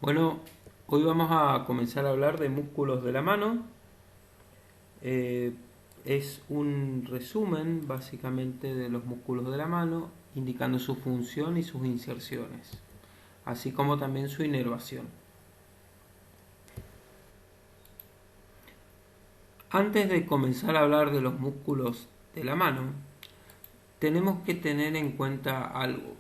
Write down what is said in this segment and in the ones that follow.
Bueno, hoy vamos a comenzar a hablar de músculos de la mano. Es un resumen básicamente de los músculos de la mano, indicando su función y sus inserciones, así como también su inervación. Antes de comenzar a hablar de los músculos de la mano, tenemos que tener en cuenta algo,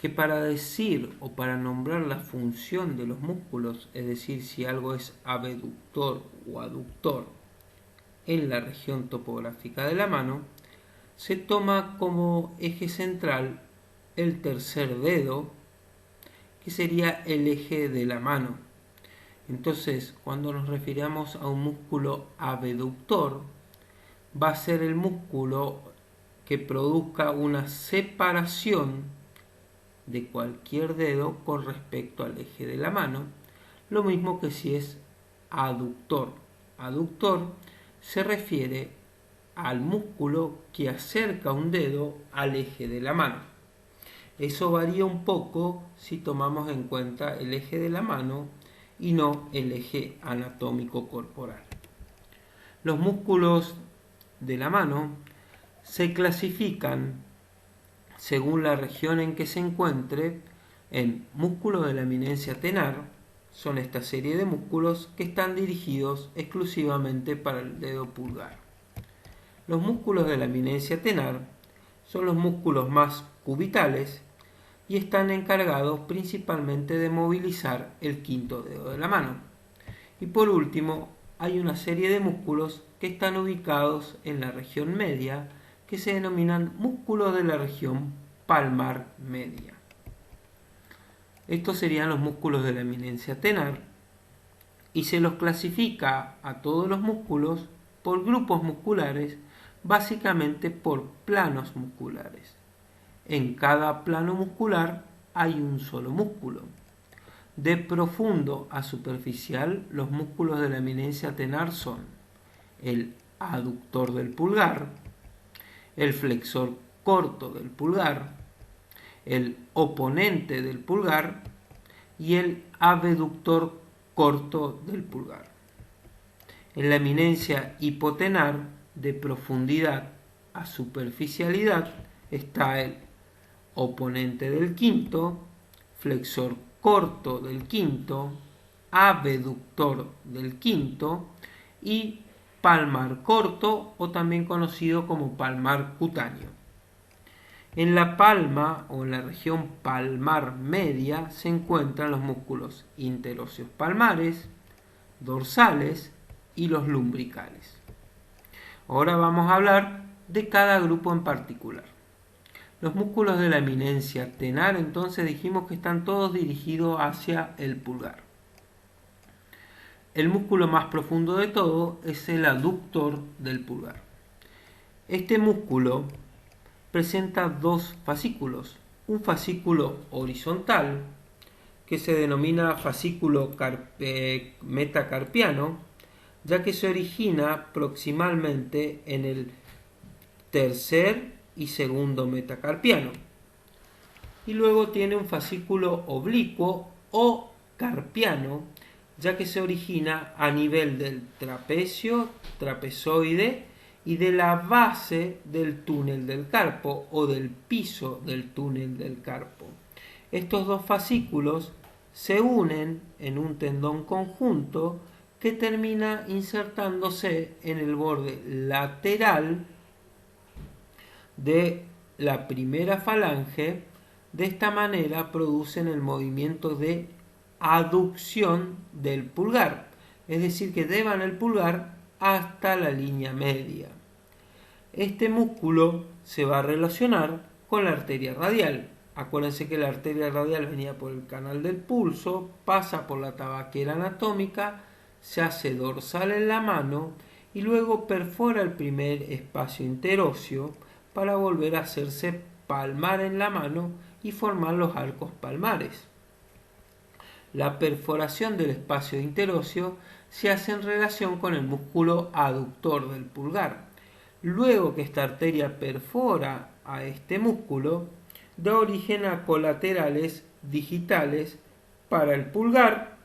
que para decir o para nombrar la función de los músculos, es decir, si algo es abductor o aductor en la región topográfica de la mano, se toma como eje central el tercer dedo, que sería el eje de la mano. Entonces, cuando nos refiramos a un músculo abductor, va a ser el músculo que produzca una separación de cualquier dedo con respecto al eje de la mano, lo mismo que si es aductor. Aductor se refiere al músculo que acerca un dedo al eje de la mano. Eso varía un poco si tomamos en cuenta el eje de la mano y no el eje anatómico corporal. Los músculos de la mano se clasifican según la región en que se encuentre en músculo de la eminencia tenar. Son esta serie de músculos que están dirigidos exclusivamente para el dedo pulgar. Los músculos de la eminencia tenar son los músculos más cubitales y están encargados principalmente de movilizar el quinto dedo de la mano. Y por último, hay una serie de músculos que están ubicados en la región media, que se denominan músculos de la región palmar media. Estos serían los músculos de la eminencia tenar y se los clasifica a todos los músculos por grupos musculares, básicamente por planos musculares. En cada plano muscular hay un solo músculo. De profundo a superficial, los músculos de la eminencia tenar son el aductor del pulgar, el flexor corto del pulgar, el oponente del pulgar y el abductor corto del pulgar. En la eminencia hipotenar, de profundidad a superficialidad, está el oponente del quinto, flexor corto del quinto, abductor del quinto y palmar corto, o también conocido como palmar cutáneo. En la palma o en la región palmar media se encuentran los músculos interóseos palmares, dorsales y los lumbricales. Ahora vamos a hablar de cada grupo en particular. Los músculos de la eminencia tenar, entonces dijimos que están todos dirigidos hacia el pulgar. El músculo más profundo de todo es el aductor del pulgar. Este músculo presenta dos fascículos. Un fascículo horizontal, que se denomina fascículo metacarpiano, ya que se origina proximalmente en el tercer y segundo metacarpiano. Y luego tiene un fascículo oblicuo o carpiano, ya que se origina a nivel del trapecio, trapezoide y de la base del túnel del carpo o del piso del túnel del carpo. Estos dos fascículos se unen en un tendón conjunto que termina insertándose en el borde lateral de la primera falange. De esta manera producen el movimiento de aducción del pulgar, es decir, que llevan el pulgar hasta la línea media. Este músculo se va a relacionar con la arteria radial. Acuérdense que la arteria radial venía por el canal del pulso, pasa por la tabaquera anatómica, se hace dorsal en la mano y luego perfora el primer espacio interóseo para volver a hacerse palmar en la mano y formar los arcos palmares. La perforación del espacio interóseo se hace en relación con el músculo aductor del pulgar. Luego que esta arteria perfora a este músculo, da origen a colaterales digitales para el pulgar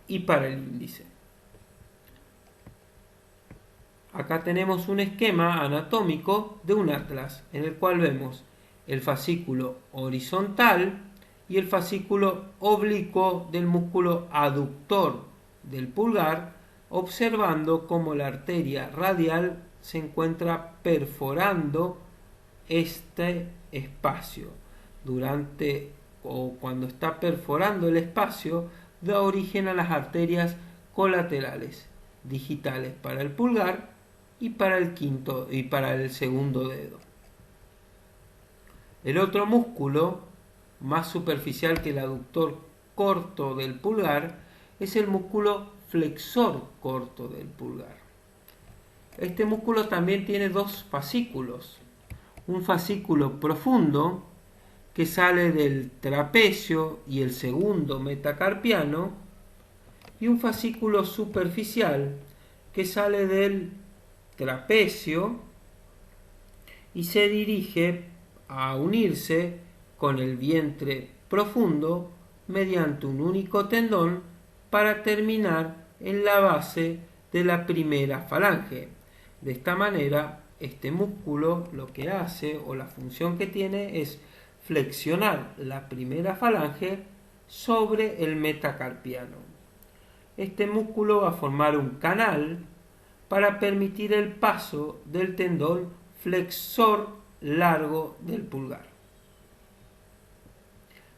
y para el índice. Acá tenemos un esquema anatómico de un atlas en el cual vemos el fascículo horizontal y el fascículo oblicuo del músculo aductor del pulgar, observando cómo la arteria radial se encuentra perforando este espacio. Durante o cuando está perforando el espacio, da origen a las arterias colaterales, digitales para el pulgar y para el quinto y para el segundo dedo. El otro músculo, más superficial que el aductor corto del pulgar, es el músculo flexor corto del pulgar. Este músculo también tiene dos fascículos. Un fascículo profundo que sale del trapecio y el segundo metacarpiano, y un fascículo superficial que sale del trapecio y se dirige a unirse con el vientre profundo mediante un único tendón para terminar en la base de la primera falange. De esta manera, este músculo lo que hace o la función que tiene es flexionar la primera falange sobre el metacarpiano. Este músculo va a formar un canal para permitir el paso del tendón flexor largo del pulgar.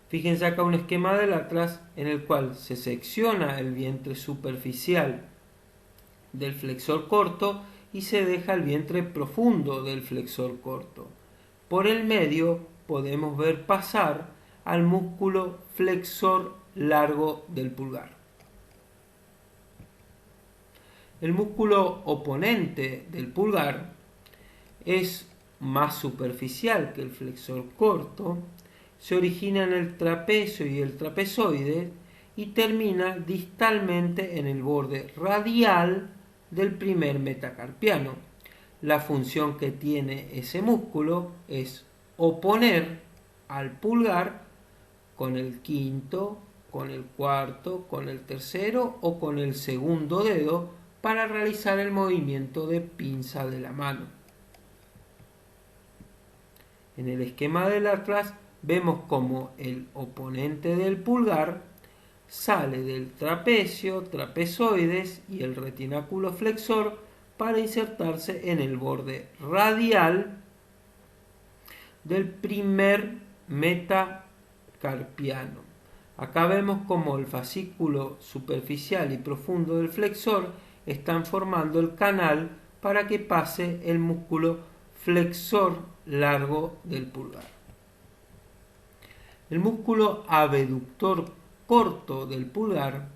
Fíjense acá un esquema del atlas en el cual se secciona el vientre superficial del flexor corto y se deja el vientre profundo del flexor corto. Por el medio podemos ver pasar al músculo flexor largo del pulgar. El músculo oponente del pulgar es más superficial que el flexor corto, se origina en el trapecio y el trapezoide y termina distalmente en el borde radial del primer metacarpiano. La función que tiene ese músculo es oponer al pulgar con el quinto, con el cuarto, con el tercero o con el segundo dedo para realizar el movimiento de pinza de la mano. En el esquema del atlas vemos como el oponente del pulgar sale del trapecio, trapezoides y el retináculo flexor para insertarse en el borde radial del primer metacarpiano. Acá vemos como el fascículo superficial y profundo del flexor están formando el canal para que pase el músculo flexor largo del pulgar. El músculo abductor corto del pulgar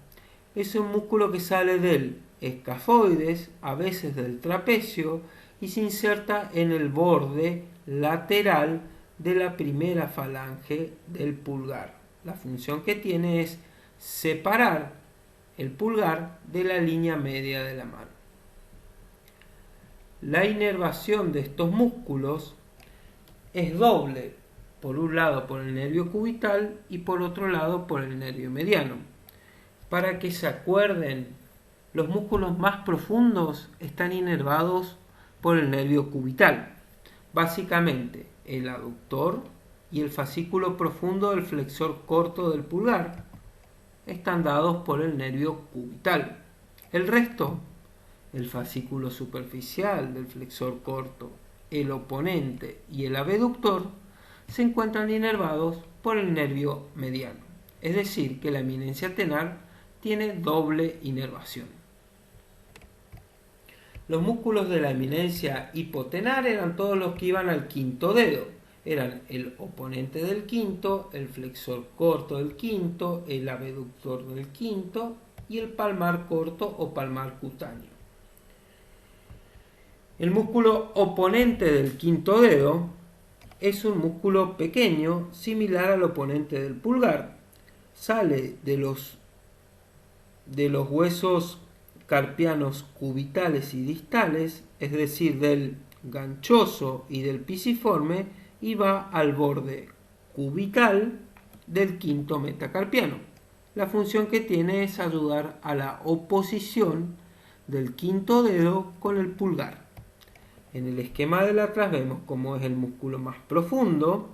es un músculo que sale del escafoides, a veces del trapecio, y se inserta en el borde lateral de la primera falange del pulgar. La función que tiene es separar el pulgar de la línea media de la mano. La inervación de estos músculos es doble, por un lado por el nervio cubital y por otro lado por el nervio mediano. Para que se acuerden, los músculos más profundos están inervados por el nervio cubital. Básicamente, el aductor y el fascículo profundo del flexor corto del pulgar están dados por el nervio cubital. El resto, el fascículo superficial del flexor corto, el oponente y el abductor, se encuentran inervados por el nervio mediano. Es decir, que la eminencia tenar tiene doble inervación. Los músculos de la eminencia hipotenar eran todos los que iban al quinto dedo. Eran el oponente del quinto, el flexor corto del quinto, el abductor del quinto y el palmar corto o palmar cutáneo. El músculo oponente del quinto dedo es un músculo pequeño similar al oponente del pulgar. Sale de los huesos carpianos cubitales y distales, es decir, del ganchoso y del pisiforme, y va al borde cubital del quinto metacarpiano. la función que tiene es ayudar a la oposición del quinto dedo con el pulgar. En el esquema del atrás vemos cómo es el músculo más profundo,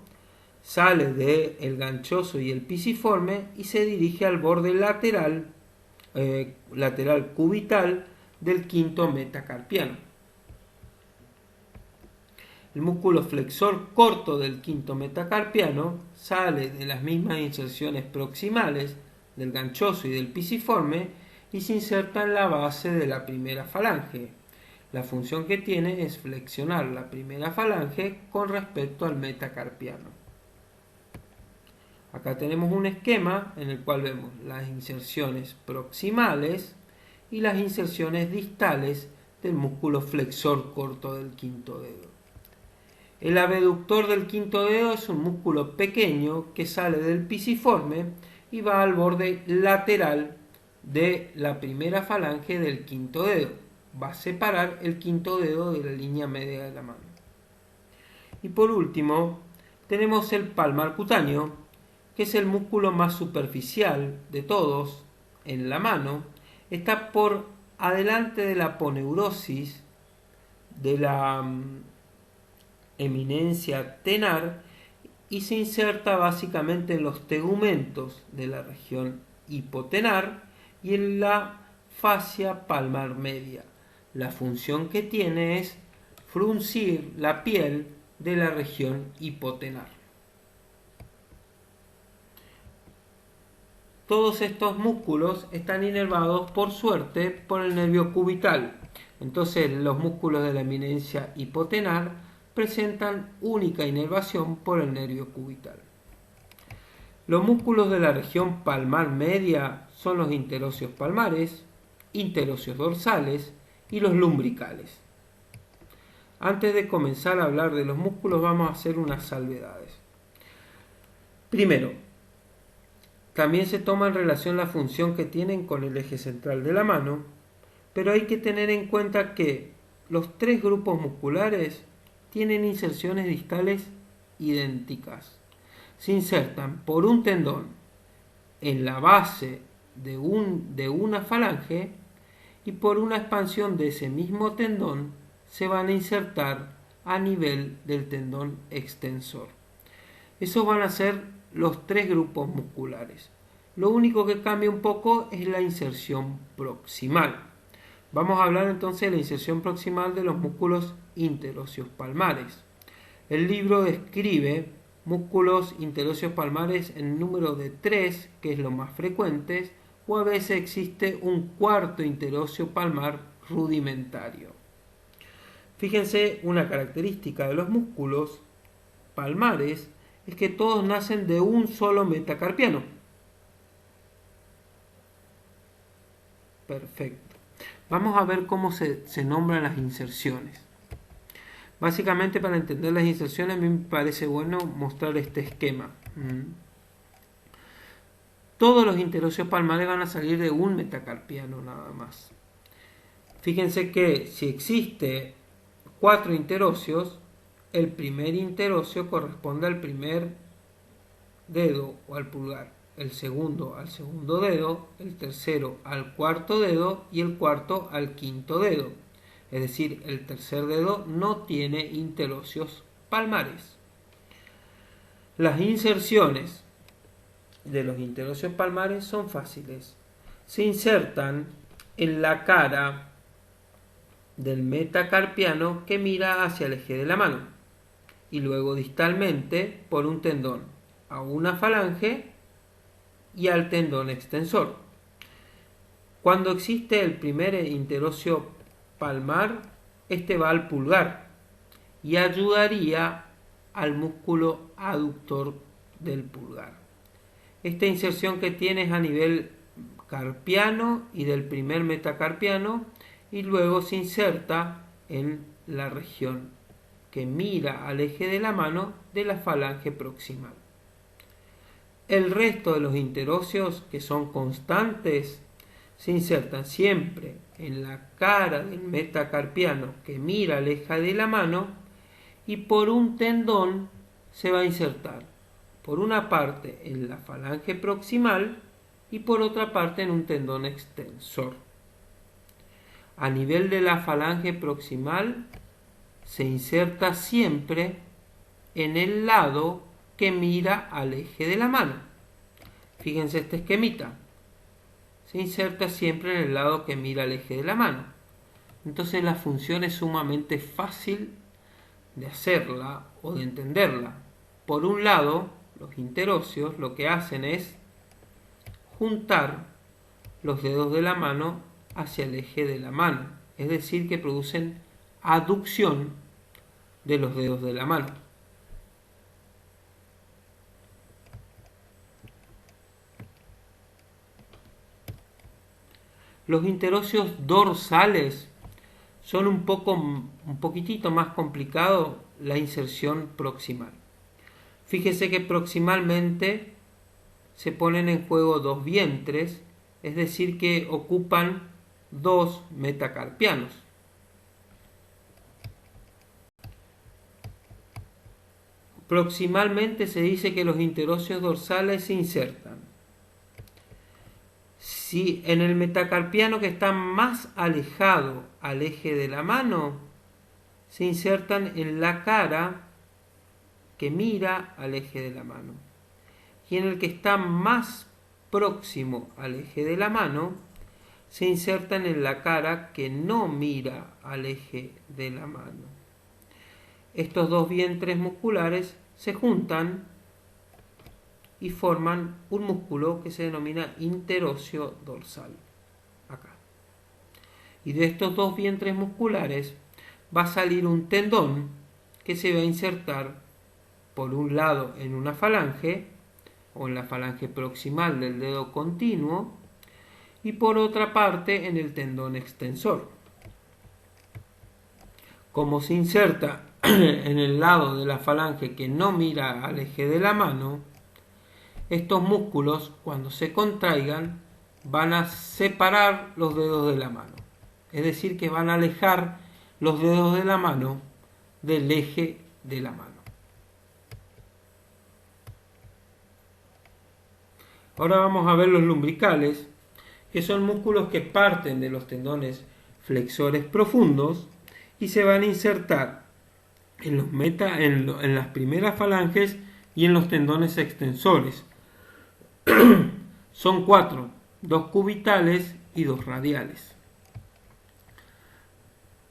sale del ganchoso y el pisiforme y se dirige al borde lateral cubital del quinto metacarpiano. El músculo flexor corto del quinto metacarpiano sale de las mismas inserciones proximales del ganchoso y del pisiforme y se inserta en la base de la primera falange. La función que tiene es flexionar la primera falange con respecto al metacarpiano. Acá tenemos un esquema en el cual vemos las inserciones proximales y las inserciones distales del músculo flexor corto del quinto dedo. El abductor del quinto dedo es un músculo pequeño que sale del pisiforme y va al borde lateral de la primera falange del quinto dedo. Va a separar el quinto dedo de la línea media de la mano. Y por último, tenemos el palmar cutáneo, que es el músculo más superficial de todos en la mano. Está por adelante de la aponeurosis de la eminencia tenar y se inserta básicamente en los tegumentos de la región hipotenar y en la fascia palmar media. La función que tiene es fruncir la piel de la región hipotenar. Todos estos músculos están inervados por suerte por el nervio cubital. Entonces los músculos de la eminencia hipotenar presentan única inervación por el nervio cubital. Los músculos de la región palmar media son los interóseos palmares, interóseos dorsales y los lumbricales. Antes de comenzar a hablar de los músculos vamos a hacer unas salvedades. Primero, también se toma en relación la función que tienen con el eje central de la mano, pero hay que tener en cuenta que los tres grupos musculares tienen inserciones distales idénticas. Se insertan por un tendón en la base de una falange y por una expansión de ese mismo tendón se van a insertar a nivel del tendón extensor. Esos van a ser los tres grupos musculares. Lo único que cambia un poco es la inserción proximal. Vamos a hablar entonces de la inserción proximal de los músculos interóseos palmares. El libro describe músculos interóseos palmares en número de 3, que es lo más frecuente, o a veces existe un cuarto interóseo palmar rudimentario. Fíjense, una característica de los músculos palmares es que todos nacen de un solo metacarpiano. Perfecto. Vamos a ver cómo se nombran las inserciones. Básicamente, para entender las inserciones, a mí me parece bueno mostrar este esquema. Todos los interóseos palmares van a salir de un metacarpiano nada más. Fíjense que si existe 4 interóseos, el primer interóseo corresponde al primer dedo o al pulgar, el segundo al segundo dedo, el tercero al cuarto dedo y el cuarto al quinto dedo. Es decir, el tercer dedo no tiene interóseos palmares. Las inserciones de los interóseos palmares son fáciles. Se insertan en la cara del metacarpiano que mira hacia el eje de la mano y luego distalmente por un tendón a una falange y al tendón extensor. Cuando existe el primer interóseo palmar, este va al pulgar y ayudaría al músculo aductor del pulgar. Esta inserción que tiene es a nivel carpiano y del primer metacarpiano y luego se inserta en la región que mira al eje de la mano de la falange proximal. El resto de los interóseos, que son constantes, se insertan siempre en la cara del metacarpiano que mira al eje de la mano y por un tendón se va a insertar por una parte en la falange proximal y por otra parte en un tendón extensor. A nivel de la falange proximal se inserta siempre en el lado que mira al eje de la mano. Fíjense este esquemita. Se inserta siempre en el lado que mira al eje de la mano. Entonces la función es sumamente fácil de hacerla o de entenderla. Por un lado, los interóseos lo que hacen es juntar los dedos de la mano hacia el eje de la mano, es decir, que producen aducción de los dedos de la mano. Los interóseos dorsales son un poquitito más complicado la inserción proximal. Fíjese que proximalmente se ponen en juego dos vientres, es decir, que ocupan dos metacarpianos. Proximalmente se dice que los interóseos dorsales se insertan. Si en el metacarpiano que está más alejado al eje de la mano, se insertan en la cara que mira al eje de la mano. Y en el que está más próximo al eje de la mano, se insertan en la cara que no mira al eje de la mano. Estos dos vientres musculares se juntan y forman un músculo que se denomina interóseo dorsal. Acá. Y de estos dos vientres musculares va a salir un tendón que se va a insertar por un lado en una falange o en la falange proximal del dedo continuo y por otra parte en el tendón extensor. Como se inserta en el lado de la falange que no mira al eje de la mano, estos músculos cuando se contraigan van a separar los dedos de la mano, es decir que van a alejar los dedos de la mano del eje de la mano. Ahora vamos a ver los lumbricales, que son músculos que parten de los tendones flexores profundos y se van a insertar en las primeras falanges y en los tendones extensores. Son 4, 2 cubitales y 2 radiales.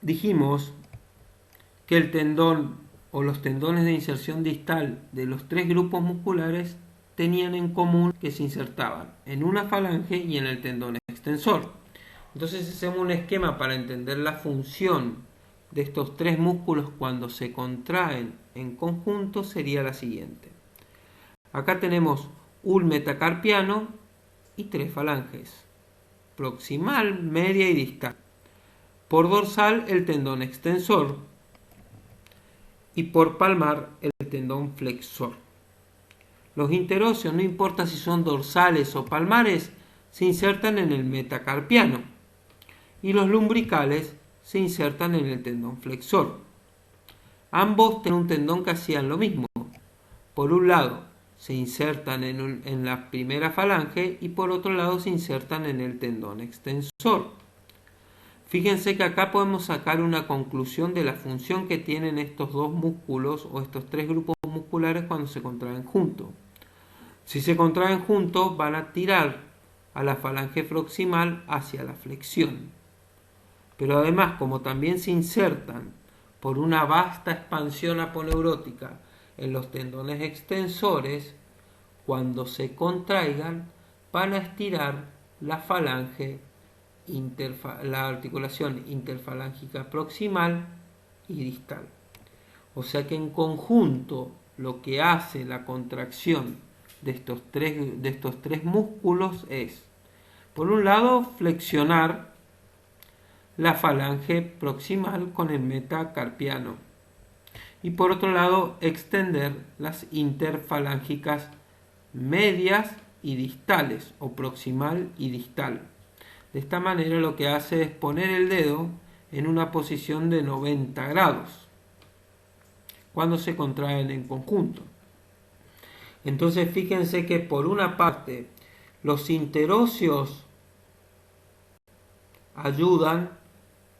Dijimos que el tendón o los tendones de inserción distal de los 3 grupos musculares tenían en común que se insertaban en una falange y en el tendón extensor. Entonces hacemos un esquema para entender la función de estos 3 músculos cuando se contraen en conjunto sería la siguiente. Acá tenemos un metacarpiano y 3 falanges, proximal, media y distal. Por dorsal el tendón extensor y por palmar el tendón flexor. Los interóseos, no importa si son dorsales o palmares, se insertan en el metacarpiano y los lumbricales se insertan en el tendón flexor. Ambos tienen un tendón que hacían lo mismo. Por un lado se insertan en la primera falange y por otro lado se insertan en el tendón extensor. Fíjense que acá podemos sacar una conclusión de la función que tienen estos dos músculos o estos 3 grupos musculares cuando se contraen juntos. Si se contraen juntos van a tirar a la falange proximal hacia la flexión. Pero además, como también se insertan por una vasta expansión aponeurótica en los tendones extensores, cuando se contraigan van a estirar la falange, la articulación interfalángica proximal y distal. O sea que en conjunto lo que hace la contracción de estos tres músculos es, por un lado, flexionar la falange proximal con el metacarpiano y por otro lado extender las interfalángicas medias y distales o proximal y distal. De esta manera lo que hace es poner el dedo en una posición de 90 grados cuando se contraen en conjunto. Entonces fíjense que por una parte Los interóseos ayudan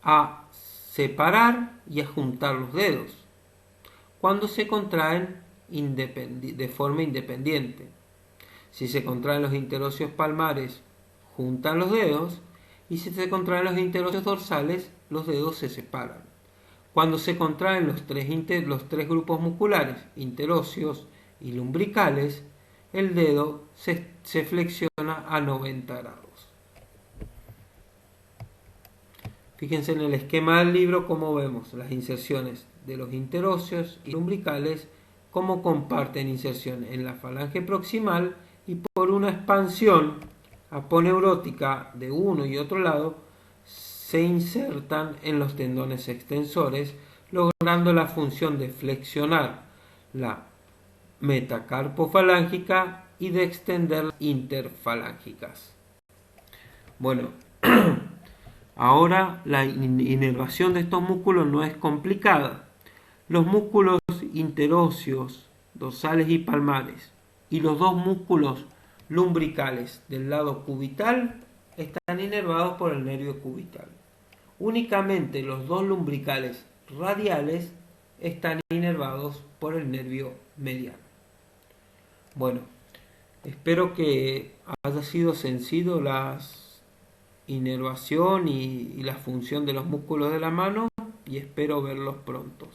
a separar y a juntar los dedos cuando se contraen de forma independiente. Si se contraen los interóseos palmares, juntan los dedos, y si se contraen los interóseos dorsales, los dedos se separan. Cuando se contraen los tres grupos musculares, interóseos y lumbricales, el dedo se flexiona a 90 grados. Fíjense en el esquema del libro cómo vemos las inserciones de los interóseos y lumbricales, cómo comparten inserción en la falange proximal y por una expansión aponeurótica de uno y otro lado se insertan en los tendones extensores, logrando la función de flexionar la metacarpofalángica y de extender las interfalángicas. Bueno, ahora la inervación de estos músculos no es complicada. Los músculos interóseos, dorsales y palmares, y los dos músculos lumbricales del lado cubital están inervados por el nervio cubital. Únicamente los dos lumbricales radiales están inervados por el nervio mediano. Bueno, espero que haya sido sencillo la inervación y la función de los músculos de la mano, y espero verlos pronto.